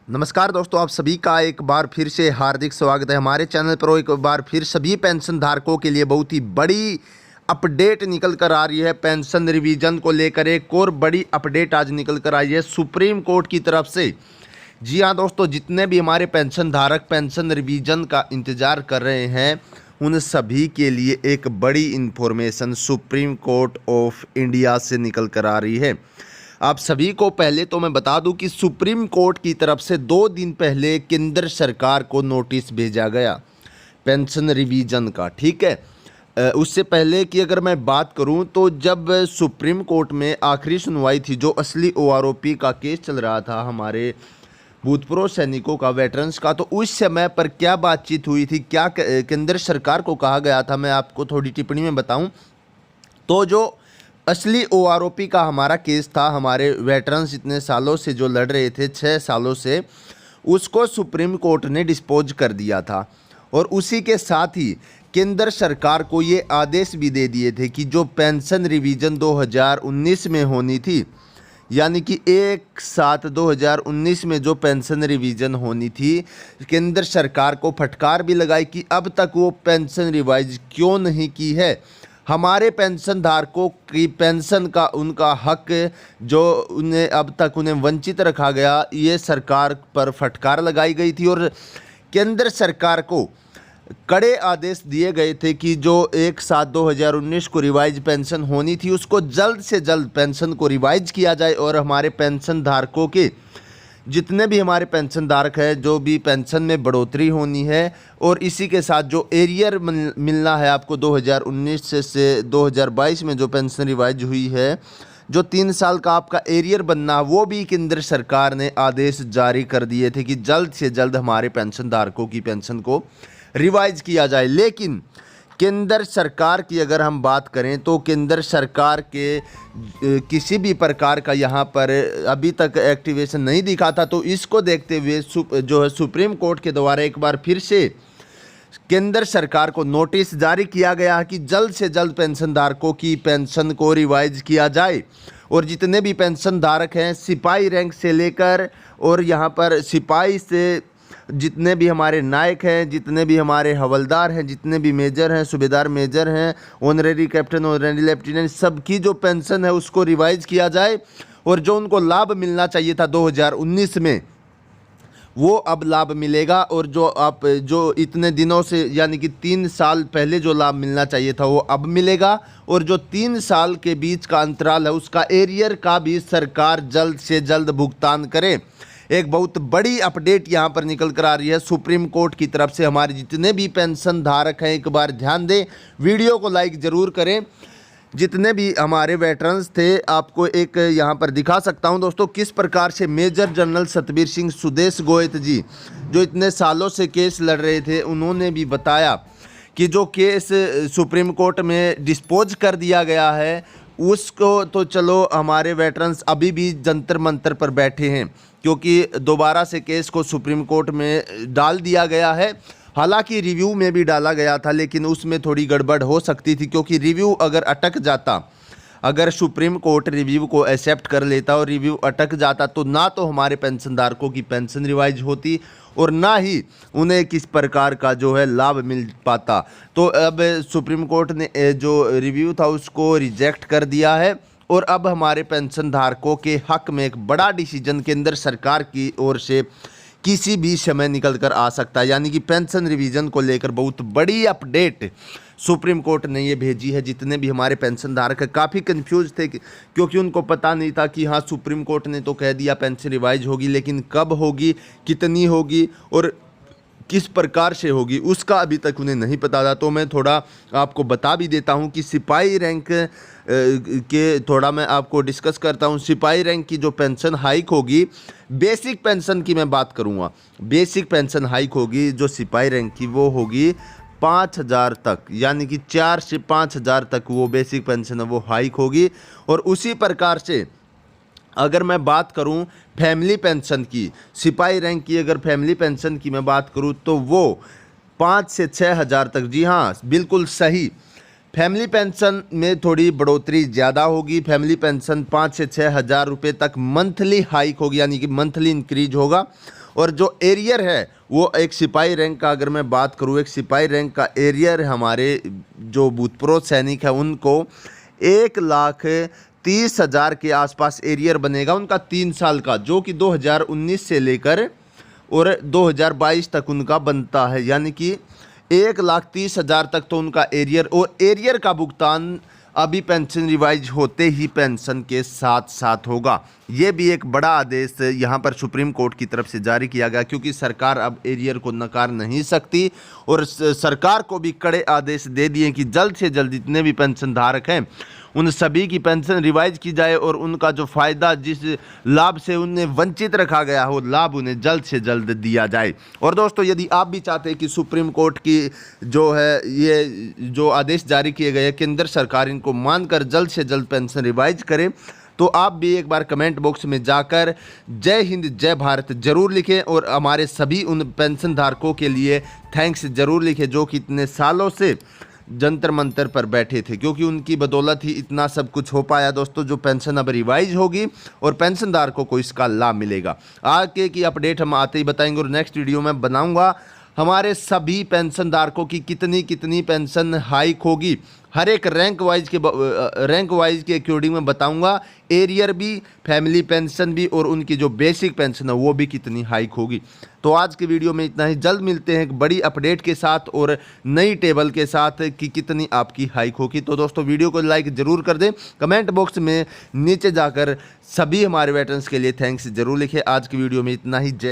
नमस्कार दोस्तों, आप सभी का एक बार फिर से हार्दिक स्वागत है हमारे चैनल पर। एक बार फिर सभी पेंशन धारकों के लिए बहुत ही बड़ी अपडेट निकल कर आ रही है। पेंशन रिवीजन को लेकर एक और बड़ी अपडेट आज निकल कर आई है सुप्रीम कोर्ट की तरफ से। जी हाँ दोस्तों, जितने भी हमारे पेंशन धारक पेंशन रिवीजन का इंतज़ार कर रहे हैं उन सभी के लिए एक बड़ी information supreme court of India से निकल कर आ रही है। आप सभी को पहले तो मैं बता दूं कि सुप्रीम कोर्ट की तरफ से 2 दिन पहले केंद्र सरकार को नोटिस भेजा गया पेंशन रिवीजन का। ठीक है, उससे पहले की अगर मैं बात करूं तो जब सुप्रीम कोर्ट में आखिरी सुनवाई थी, जो असली ओआरओपी का केस चल रहा था हमारे भूतपूर्व सैनिकों का, वेटरन्स का, तो उस समय पर क्या बातचीत हुई थी, क्या केंद्र सरकार को कहा गया था, मैं आपको थोड़ी टिप्पणी में बताऊं तो जो असली ओआरओपी का हमारा केस था, हमारे वेटरन्स इतने सालों से जो लड़ रहे थे 6 सालों से, उसको सुप्रीम कोर्ट ने डिस्पोज कर दिया था। और उसी के साथ ही केंद्र सरकार को ये आदेश भी दे दिए थे कि जो पेंशन रिवीजन 2019 में होनी थी, यानी कि 1/7 2019 में जो पेंशन रिवीजन होनी थी, केंद्र सरकार को फटकार भी लगाई कि अब तक वो पेंशन रिवाइज क्यों नहीं की है। हमारे पेंशन धारकों की पेंशन का उनका हक जो उन्हें अब तक उन्हें वंचित रखा गया, ये सरकार पर फटकार लगाई गई थी। और केंद्र सरकार को कड़े आदेश दिए गए थे कि जो 1/7/2019 को रिवाइज पेंशन होनी थी उसको जल्द से जल्द पेंशन को रिवाइज किया जाए और हमारे पेंशन धारकों के जितने भी हमारे पेंशन धारक है, जो भी पेंशन में बढ़ोतरी होनी है, और इसी के साथ जो एरियर मिलना है आपको 2019 से 2022 में जो पेंशन रिवाइज हुई है, जो 3 साल का आपका एरियर बनना, वो भी केंद्र सरकार ने आदेश जारी कर दिए थे कि जल्द से जल्द हमारे पेंशन धारकों की पेंशन को रिवाइज किया जाए। लेकिन केंद्र सरकार की अगर हम बात करें तो केंद्र सरकार के किसी भी प्रकार का यहाँ पर अभी तक एक्टिवेशन नहीं दिखा था। तो इसको देखते हुए जो है सुप्रीम कोर्ट के द्वारा एक बार फिर से केंद्र सरकार को नोटिस जारी किया गया कि जल्द से जल्द पेंशन धारकों की पेंशन को रिवाइज किया जाए। और जितने भी पेंशन धारक हैं, सिपाही रैंक से लेकर और यहाँ पर सिपाही से जितने भी हमारे नायक हैं, जितने भी हमारे हवलदार हैं, जितने भी मेजर हैं, सूबेदार मेजर हैं, ऑनरेरी कैप्टन, ऑनरेरी लेफ्टिनेंट, सबकी जो पेंशन है उसको रिवाइज किया जाए। और जो उनको लाभ मिलना चाहिए था 2019 में, वो अब लाभ मिलेगा। और जो इतने दिनों से यानी कि 3 साल पहले जो लाभ मिलना चाहिए था वो अब मिलेगा। और जो 3 साल के बीच का अंतराल है उसका एरियर का भी सरकार जल्द से जल्द भुगतान करे। एक बहुत बड़ी अपडेट यहाँ पर निकल कर आ रही है सुप्रीम कोर्ट की तरफ से। हमारे जितने भी पेंशन धारक हैं एक बार ध्यान दें, वीडियो को लाइक ज़रूर करें। जितने भी हमारे वेटरन्स थे, आपको एक यहाँ पर दिखा सकता हूँ दोस्तों किस प्रकार से मेजर जनरल सतबीर सिंह सुदेश गोयत जी, जो इतने सालों से केस लड़ रहे थे, उन्होंने भी बताया कि जो केस सुप्रीम कोर्ट में डिस्पोज कर दिया गया है उसको तो चलो हमारे वेटरन्स अभी भी जंतर मंतर पर बैठे हैं, क्योंकि दोबारा से केस को सुप्रीम कोर्ट में डाल दिया गया है। हालांकि रिव्यू में भी डाला गया था, लेकिन उसमें थोड़ी गड़बड़ हो सकती थी, क्योंकि रिव्यू अगर अटक जाता, अगर सुप्रीम कोर्ट रिव्यू को एक्सेप्ट कर लेता और रिव्यू अटक जाता, तो ना तो हमारे पेंशन धारकों की पेंशन रिवाइज होती और ना ही उन्हें किस प्रकार का जो है लाभ मिल पाता। तो अब सुप्रीम कोर्ट ने जो रिव्यू था उसको रिजेक्ट कर दिया है और अब हमारे पेंशन धारकों के हक में एक बड़ा डिसीजन केंद्र सरकार की ओर से किसी भी समय निकल कर आ सकता है। यानी कि पेंशन रिवीजन को लेकर बहुत बड़ी अपडेट सुप्रीम कोर्ट ने ये भेजी है। जितने भी हमारे पेंशन धारक काफ़ी कंफ्यूज थे, क्योंकि उनको पता नहीं था कि हाँ, सुप्रीम कोर्ट ने तो कह दिया पेंशन रिवाइज होगी, लेकिन कब होगी, कितनी होगी और किस प्रकार से होगी, उसका अभी तक उन्हें नहीं पता था। तो मैं थोड़ा आपको बता भी देता हूं कि सिपाही रैंक के थोड़ा मैं आपको डिस्कस करता हूं। सिपाही रैंक की जो पेंशन हाइक होगी, बेसिक पेंशन की मैं बात करूंगा, बेसिक पेंशन हाइक होगी जो सिपाही रैंक की, वो होगी 5,000 तक, यानी कि 4 से 5,000 तक वो बेसिक पेंशन है वो हाइक होगी। और उसी प्रकार से अगर मैं बात करूं फैमिली पेंशन की, सिपाही रैंक की अगर फैमिली पेंशन की मैं बात करूं तो वो 5 से 6,000 तक, जी हाँ बिल्कुल सही, फैमिली पेंशन में थोड़ी बढ़ोतरी ज़्यादा होगी। फैमिली पेंशन 5 से 6 हज़ार रुपये तक मंथली हाइक होगी, यानी कि मंथली इंक्रीज होगा। और जो एरियर है वो एक सिपाही रैंक का, अगर मैं बात करूँ, एक सिपाही रैंक का एरियर हमारे जो भूतपूर्व सैनिक है उनको 1,30,000 के आसपास एरियर बनेगा उनका 3 साल का, जो कि 2019 से लेकर और 2022 तक उनका बनता है। यानी कि 1,30,000 तक तो उनका एरियर, और एरियर का भुगतान अभी पेंशन रिवाइज होते ही पेंशन के साथ साथ होगा। ये भी एक बड़ा आदेश यहाँ पर सुप्रीम कोर्ट की तरफ से जारी किया गया, क्योंकि सरकार अब एरियर को नकार नहीं सकती और सरकार को भी कड़े आदेश दे दिए कि जल्द से जल्द जितने भी पेंशन धारक हैं उन सभी की पेंशन रिवाइज की जाए और उनका जो फ़ायदा, जिस लाभ से उन्हें वंचित रखा गया हो, लाभ उन्हें जल्द से जल्द दिया जाए। और दोस्तों, यदि आप भी चाहते हैं कि सुप्रीम कोर्ट की जो है ये जो आदेश जारी किए गए केंद्र सरकार इनको मानकर जल्द से जल्द पेंशन रिवाइज करे, तो आप भी एक बार कमेंट बॉक्स में जाकर जय हिंद जय भारत जरूर लिखें और हमारे सभी उन पेंशन धारकों के लिए थैंक्स जरूर लिखें जो कि इतने सालों से जंतर मंतर पर बैठे थे, क्योंकि उनकी बदौलत ही इतना सब कुछ हो पाया दोस्तों। जो पेंशन अब रिवाइज होगी और पेंशन धारकों को इसका लाभ मिलेगा। आगे की अपडेट हम आते ही बताएंगे और नेक्स्ट वीडियो में बनाऊंगा हमारे सभी पेंशन धारकों की कितनी कितनी पेंशन हाइक होगी, हर एक रैंक वाइज के अकॉर्डिंग मैं बताऊंगा। एरियर भी, फैमिली पेंशन भी और उनकी जो बेसिक पेंशन है वो भी कितनी हाइक होगी। तो आज के वीडियो में इतना ही, जल्द मिलते हैं एक बड़ी अपडेट के साथ और नई टेबल के साथ कि कितनी आपकी हाइक होगी। तो दोस्तों, वीडियो को लाइक ज़रूर कर दें, कमेंट बॉक्स में नीचे जाकर सभी हमारे वेटरन्स के लिए थैंक्स ज़रूर लिखें। आज की वीडियो में इतना ही। जय